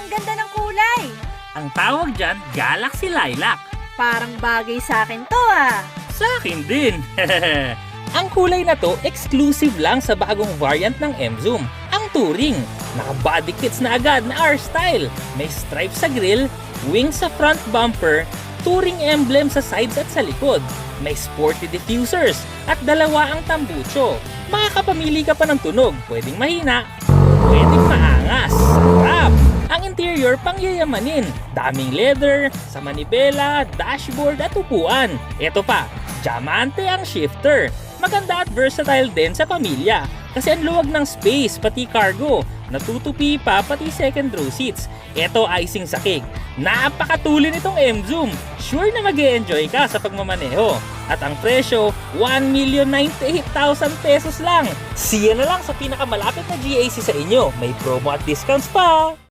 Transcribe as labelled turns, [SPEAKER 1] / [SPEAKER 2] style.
[SPEAKER 1] ang ganda ng kulay.
[SPEAKER 2] Ang tawag dyan, Galaxy Lilac.
[SPEAKER 1] Parang bagay sa akin to ah.
[SPEAKER 2] Sa akin din. Ang kulay na to, exclusive lang sa bagong variant ng M-Zoom, ang Touring. Naka-body kits na agad na R-Style. May stripe sa grille, wings sa front bumper, Touring emblem sa sides at sa likod. May sporty diffusers at dalawa ang tambucho. Makakapamili ka pa ng tunog, pwedeng mahina, pwedeng maangas. Sarap! Ang interior pangyayamanin. Daming leather, sa manibela, dashboard at upuan. Ito pa, diamante ang shifter. Maganda at versatile din sa pamilya kasi ang luwag ng space pati cargo. Natutupi pa pati second row seats. Ito icing sa cake. Napakatulin itong M-Zoom. Sure na mag-e-enjoy ka sa pagmamaneho. At ang presyo, 1,098,000 pesos lang. Siya na lang sa pinakamalapit na GAC sa inyo. May promo at discounts pa.